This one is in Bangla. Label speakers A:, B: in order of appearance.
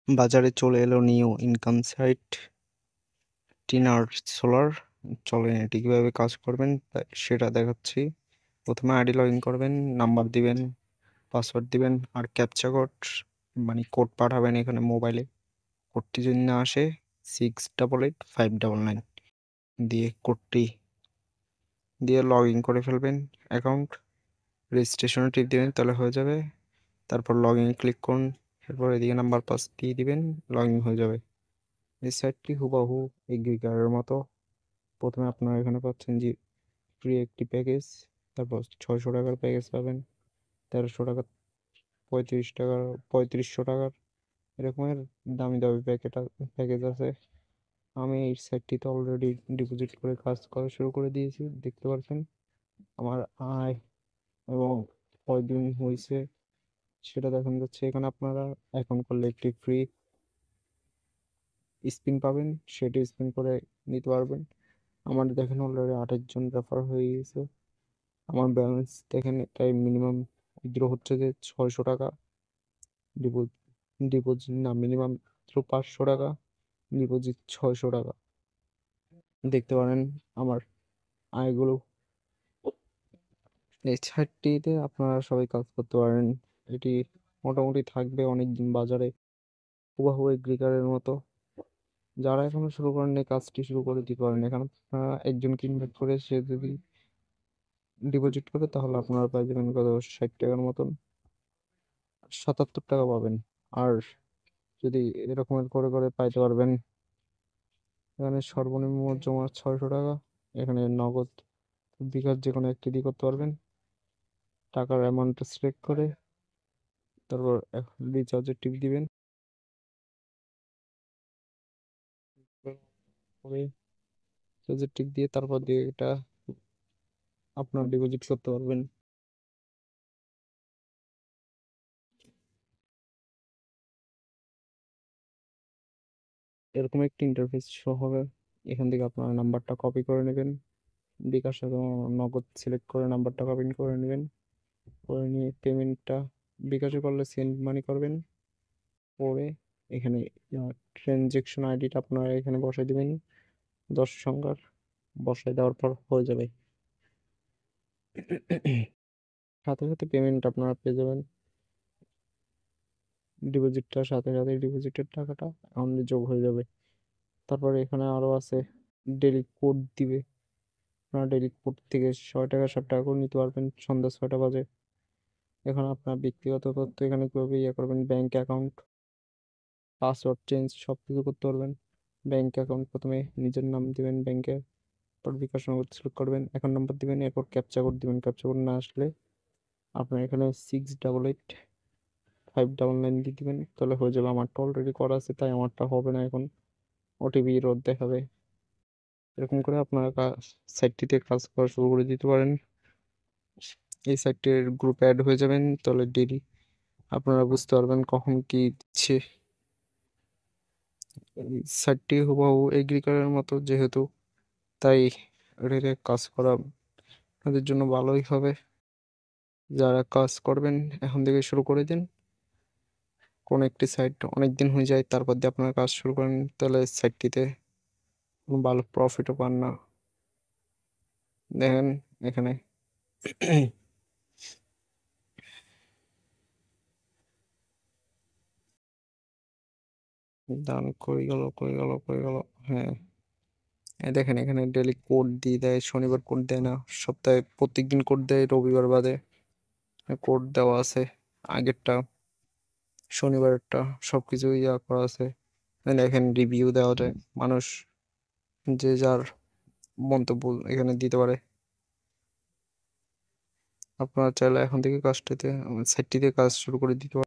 A: বাজারে চলে এলো নিউ ইনকাম সাইট টিনার সোলার। চলেন এটি কিভাবে কাজ করবেন সেটা দেখাচ্ছি। প্রথমে আইডি লগ ইন করবেন, নাম্বার দিবেন, পাসওয়ার্ড দিবেন আর ক্যাপচা কোড মানে কোড পাঠাবেন এখানে মোবাইলে। কোডটি যদি না আসে 688 599 দিয়ে কোডটি দিয়ে লগ ইন করে ফেলবেন অ্যাকাউন্ট। রেজিস্ট্রেশনে টিপ দিবেন, তাহলে হয়ে যাবে। তারপর লগ ইন ক্লিক করুন, এরপর এদিকে নাম্বার পাস দিয়ে দিবেন, লগ ইন হয়ে যাবে। এই সাইটটি হুবাহু এগ্রিকারের মতো। প্রথমে আপনারা এখানে পাচ্ছেন যে ফ্রি একটি প্যাকেজ, তারপর 600 টাকার প্যাকেজ পাবেন, 1300 টাকা, 35 টাকা, 3500 টাকার এরকমের দামি দামি প্যাকেজ আছে। আমি এই সাইটটিতে অলরেডি ডিপোজিট করে কাজ করা শুরু করে দিয়েছি, দেখতে পাচ্ছেন আমার আয় এবং কয়দিন হয়েছে সেটা দেখানো যাচ্ছে এখানে। আপনারা অ্যাকাউন্ট করলে একটি ফ্রি স্পিন পাবেন, সেটি স্পিন করে নিতে পারবেন। আমার দেখেন অলরেডি 28 জন রেফার হয়ে গেছে। আমার ব্যালেন্স দেখেন, তাই মিনিমাম উইথড্র হচ্ছে যে 600 টাকা। ডিপোজিট না, মিনিমাম 500 টাকা, ডিপোজিট 600 টাকা। দেখতে পারেন আমার আয়গুলো। এই সাইটটিতে আপনারা সবাই কাজ করতে পারেন। এটি মোটামুটি থাকবে অনেকদিন বাজারে, হুবাহু এগ্রিকারের মতো। যারা এখনো শুরু করেন এই কাজটি শুরু করে দিতে পারেন। এখানে আপনারা একজনকে ইনভাইট করে সে যদি ডিপোজিট করে তাহলে আপনারা পাই যাবেন কত, 60 টাকার মতন, 77 টাকা পাবেন। আর যদি এরকমের করে করে পাইতে পারবেন। এখানে সর্বনিম্ন জমা 600 টাকা। এখানে নগদ, বিকাশ যে কোনো একটি দিয়ে করতে পারবেন। টাকার অ্যামাউন্টটা সিলেক্ট করে তারপর রিচার্জের টিপ দিবেন, রিচার্জের টিপ দিয়ে তারপর দিয়ে এটা আপনার ডিপোজিট করতে পারবেন। এরকম একটি ইন্টারফেস শো হবে। এখান থেকে আপনার নাম্বারটা কপি করে নেবেন, বিকাশ এবং নগদ সিলেক্ট করে নাম্বারটা কপি করে নেবেন। করে নিয়ে পেমেন্টটা বিকাশে করলে সেন্ড মানি করবেন। পরে এখানে ট্রানজেকশন আইডিটা আপনারা এখানে বসাই দিবেন, 10 সংখ্যার। বসাই দেওয়ার পর হয়ে যাবে। সাথে সাথে পেমেন্ট আপনারা পেয়ে যাবেন। ডিপোজিটটার সাথে সাথে ডিপোজিটের টাকাটা অ্যাকাউন্টে যোগ হয়ে যাবে। তারপরে এখানে আরো আছে, ডেলি কোড দিবে। আপনারা ডেলি কোড থেকে 6 টাকা 7 টাকা করে নিতে পারবেন সন্ধ্যা 6টা বাজে। এখানে আপনার ব্যক্তিগত তথ্য এখানে কিভাবে ইয়ে করবেন, ব্যাংক অ্যাকাউন্ট, পাসওয়ার্ড চেঞ্জ সব কিছু করতে পারবেন। ব্যাংক অ্যাকাউন্ট প্রথমে নিজের নাম দিবেন ব্যাংকের, তারপর বিকাশ নগদ সিলেক্ট করবেন, অ্যাকাউন্ট নাম্বার দিবেন, এরপর ক্যাপচা কোড দিবেন। ক্যাপচা কোড না আসলে আপনার এখানে 688 599 দিয়ে দিবেন, তাহলে হয়ে যাবে। আমারটা অলরেডি করা আছে তাই আমারটা হবে না এখন, ওটিপি রোধ দেখাবে। এরকম করে আপনারা সাইটটিতে কাজ করা শুরু করে দিতে পারেন। এই সাইটের গ্রুপে অ্যাড হয়ে যাবেন, তাহলে ডেলি আপনারা বুঝতে পারবেন কখন কি দিচ্ছে। এই সাইটটি হুবহু এগ্রিকালের মতো যেহেতু, তাই এটাতে কাজ করা আপনাদের জন্য ভালোই হবে। যারা কাজ করবেন এখন থেকে শুরু করে দিন। কোন একটি সাইট অনেক দিন হয়ে যায় তারপর দিয়ে আপনারা কাজ শুরু করেন, তাহলে সাইটটিতে কোনো ভালো প্রফিটও পান না। দেখেন এখানে দান কই গেল। হ্যাঁ, এই দেখেন এখানে ডেলি কোড দিয়ে দেয়, শনিবার কোড দেয় না, সপ্তাহে প্রত্যেকদিন কোড দেয় রবিবার বাদে। কোড দেওয়া আছে আগেরটা, শনিবারেরটা, সবকিছু ইয়া করা আছে। এখানে রিভিউ দেওয়া যায়, মানুষ যে যার মন্তব্য এখানে দিতে পারে। আপনারা চাইলে এখন থেকে কাজটিতে সাইটটিতে কাজ শুরু করে দিতে পারেন।